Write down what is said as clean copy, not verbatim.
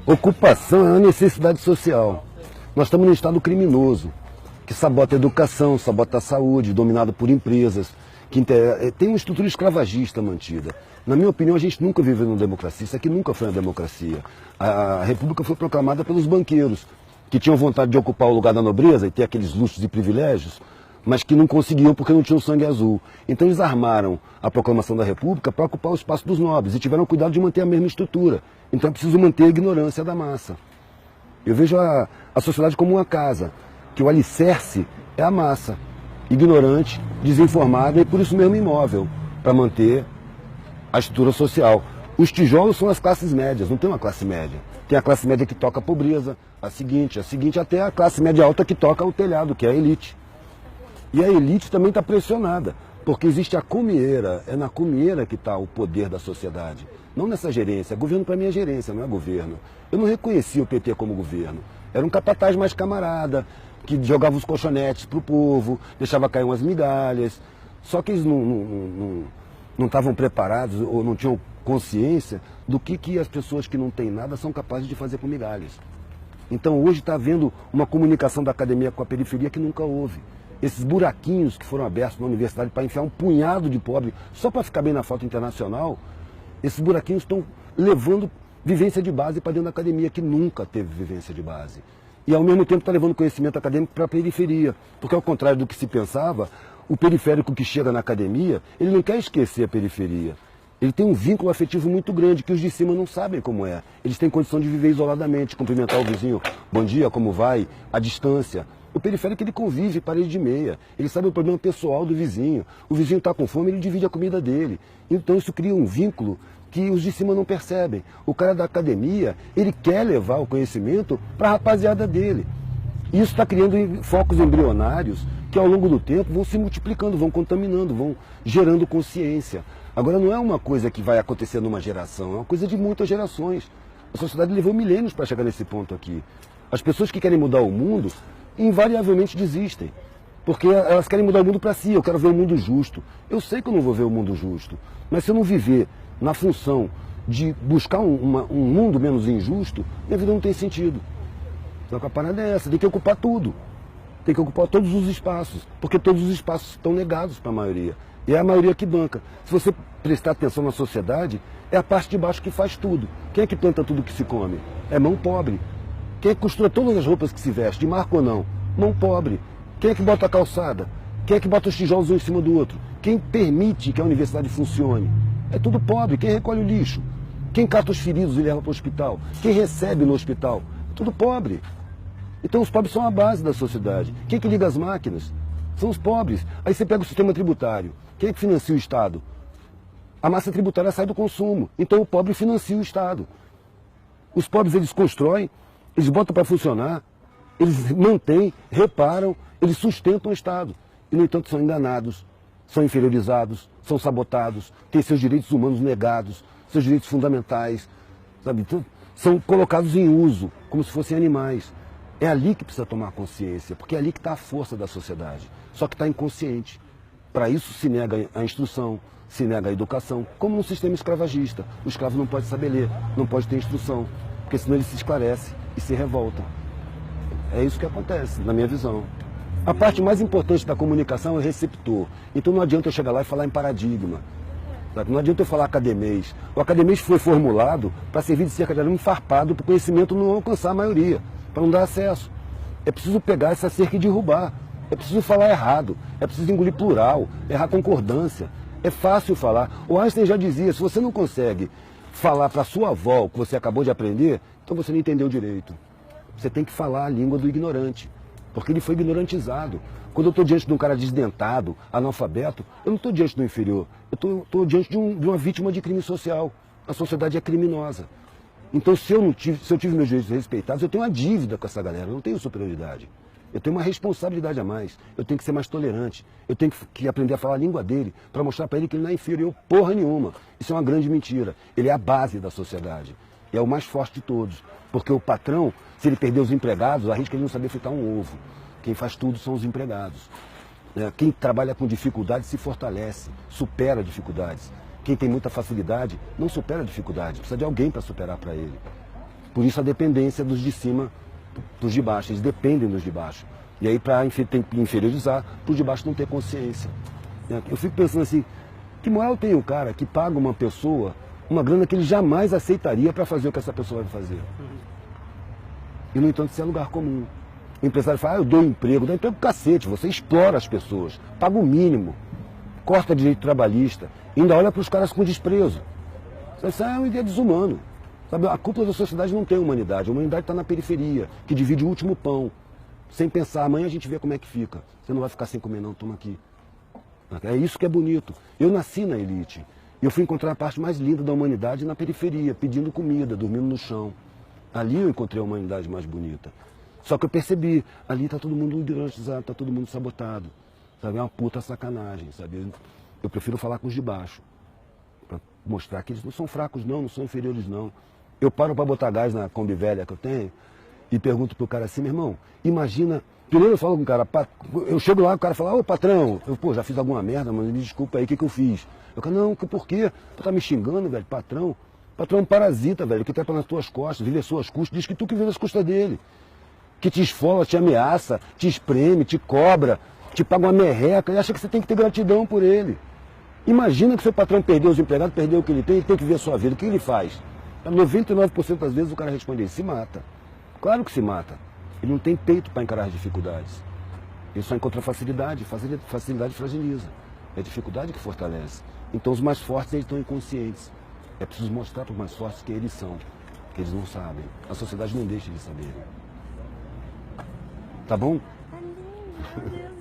Ocupação é uma necessidade social. Nós estamos num estado criminoso, que sabota a educação, sabota a saúde, dominado por empresas, tem uma estrutura escravagista mantida. Na minha opinião, a gente nunca viveu numa democracia, isso aqui nunca foi uma democracia. A República foi proclamada pelos banqueiros, que tinham vontade de ocupar o lugar da nobreza e ter aqueles luxos e privilégios, mas que não conseguiam porque não tinham sangue azul. Então eles armaram a proclamação da República para ocupar o espaço dos nobres e tiveram cuidado de manter a mesma estrutura. Então é preciso manter a ignorância da massa. Eu vejo a sociedade como uma casa, que o alicerce é a massa, ignorante, desinformada e por isso mesmo imóvel, para manter a estrutura social. Os tijolos são as classes médias, não tem uma classe média. Tem a classe média que toca a pobreza, a seguinte até a classe média alta que toca o telhado, que é a elite. E a elite também está pressionada, porque existe a comieira, é na comieira que está o poder da sociedade. Não nessa gerência, governo para mim é gerência, não é governo. Eu não reconhecia o PT como governo. Era um capataz mais camarada, que jogava os colchonetes para o povo, deixava cair umas migalhas. Só que eles não estavam preparados ou não tinham consciência do que as pessoas que não têm nada são capazes de fazer com migalhas. Então hoje está havendo uma comunicação da academia com a periferia que nunca houve. Esses buraquinhos que foram abertos na universidade para enfiar um punhado de pobre só para ficar bem na foto internacional, esses buraquinhos estão levando vivência de base para dentro da academia, que nunca teve vivência de base. E ao mesmo tempo está levando conhecimento acadêmico para a periferia, porque ao contrário do que se pensava, o periférico que chega na academia, ele não quer esquecer a periferia. Ele tem um vínculo afetivo muito grande, que os de cima não sabem como é. Eles têm condição de viver isoladamente, cumprimentar o vizinho, bom dia, como vai, à distância. O periférico ele convive parede de meia, ele sabe o problema pessoal do vizinho. O vizinho está com fome, ele divide a comida dele. Então isso cria um vínculo que os de cima não percebem. O cara da academia, ele quer levar o conhecimento para a rapaziada dele. E isso está criando focos embrionários que ao longo do tempo vão se multiplicando, vão contaminando, vão gerando consciência. Agora não é uma coisa que vai acontecer numa geração, é uma coisa de muitas gerações. A sociedade levou milênios para chegar nesse ponto aqui. As pessoas que querem mudar o mundo, invariavelmente desistem. Porque elas querem mudar o mundo para si, eu quero ver o mundo justo. Eu sei que eu não vou ver o mundo justo, mas se eu não viver na função de buscar um mundo menos injusto, minha vida não tem sentido. Então a parada é essa, tem que ocupar tudo. Tem que ocupar todos os espaços, porque todos os espaços estão negados para a maioria. E é a maioria que banca. Se você prestar atenção na sociedade, é a parte de baixo que faz tudo. Quem é que planta tudo que se come? É mão pobre. Quem é que costura todas as roupas que se veste, de marca ou não? Mão pobre. Quem é que bota a calçada? Quem é que bota os tijolos um em cima do outro? Quem permite que a universidade funcione? É tudo pobre. Quem recolhe o lixo? Quem cata os feridos e leva para o hospital? Quem recebe no hospital? É tudo pobre. Então os pobres são a base da sociedade. Quem é que liga as máquinas? São os pobres. Aí você pega o sistema tributário. Quem é que financia o Estado? A massa tributária sai do consumo. Então o pobre financia o Estado. Os pobres eles constroem, eles botam para funcionar, eles mantêm, reparam, eles sustentam o Estado. E, no entanto, são enganados, são inferiorizados, são sabotados, têm seus direitos humanos negados, seus direitos fundamentais, sabe? Então, são colocados em uso, como se fossem animais. É ali que precisa tomar consciência, porque é ali que está a força da sociedade. Só que está inconsciente. Para isso se nega a instrução, se nega a educação, como num sistema escravagista. O escravo não pode saber ler, não pode ter instrução, porque senão ele se esclarece e se revolta. É isso que acontece, na minha visão. A parte mais importante da comunicação é o receptor. Então não adianta eu chegar lá e falar em paradigma. Sabe? Não adianta eu falar academês. O academês foi formulado para servir de cerca de arame farpado para o conhecimento não alcançar a maioria, para não dar acesso. É preciso pegar essa cerca e derrubar. É preciso falar errado. É preciso engolir plural, errar concordância. É fácil falar. O Einstein já dizia, se você não consegue falar para sua avó o que você acabou de aprender, então você não entendeu direito. Você tem que falar a língua do ignorante, porque ele foi ignorantizado. Quando eu estou diante de um cara desdentado, analfabeto, eu não estou diante do inferior, eu estou diante de uma vítima de crime social. A sociedade é criminosa. Então, se eu tive meus direitos respeitados, eu tenho uma dívida com essa galera, eu não tenho superioridade. Eu tenho uma responsabilidade a mais, eu tenho que ser mais tolerante, eu tenho que aprender a falar a língua dele, para mostrar para ele que ele não é inferior porra nenhuma. Isso é uma grande mentira. Ele é a base da sociedade. E é o mais forte de todos. Porque o patrão, se ele perder os empregados, arrisca ele não saber fritar um ovo. Quem faz tudo são os empregados. Quem trabalha com dificuldade se fortalece, supera dificuldades. Quem tem muita facilidade não supera dificuldade, precisa de alguém para superar para ele. Por isso a dependência dos de cima dos de baixo, eles dependem dos de baixo. E aí para inferiorizar, para os de baixo não ter consciência. Eu fico pensando assim, que moral tem o cara que paga uma pessoa uma grana que ele jamais aceitaria para fazer o que essa pessoa vai fazer? E no entanto isso é lugar comum. O empresário fala, eu dou emprego pro cacete, você explora as pessoas, paga o mínimo, corta direito trabalhista, ainda olha para os caras com desprezo. Isso é uma ideia desumana. Sabe, a cúpula da sociedade não tem humanidade, a humanidade está na periferia, que divide o último pão. Sem pensar, amanhã a gente vê como é que fica. Você não vai ficar sem comer não, toma aqui. É isso que é bonito. Eu nasci na elite. Eu fui encontrar a parte mais linda da humanidade na periferia, pedindo comida, dormindo no chão. Ali eu encontrei a humanidade mais bonita. Só que eu percebi, ali está todo mundo ideologizado, está todo mundo sabotado. Sabe? É uma puta sacanagem, sabe? Eu prefiro falar com os de baixo. Para mostrar que eles não são fracos não são inferiores não. Eu paro para botar gás na Kombi velha que eu tenho e pergunto pro cara assim, meu irmão, imagina... Primeiro eu falo com o cara, eu chego lá, o cara fala, ô patrão, eu já fiz alguma merda, mas me desculpa aí, o que eu fiz? Eu falo, não, por quê? Tu tá me xingando, velho, patrão? Patrão é um parasita, velho, que trepa nas tuas costas, vive às suas custas, diz que tu que vive às custas dele. Que te esfola, te ameaça, te espreme, te cobra, te paga uma merreca e acha que você tem que ter gratidão por ele. Imagina que seu patrão perdeu os empregados, perdeu o que ele tem que viver a sua vida, o que ele faz? 99% das vezes o cara responde, ele se mata. Claro que se mata. Ele não tem peito para encarar as dificuldades. Ele só encontra facilidade, facilidade fragiliza. É a dificuldade que fortalece. Então os mais fortes eles estão inconscientes. É preciso mostrar para os mais fortes que eles são, que eles não sabem. A sociedade não deixa eles saberem. Tá bom? Tá lindo, meu Deus.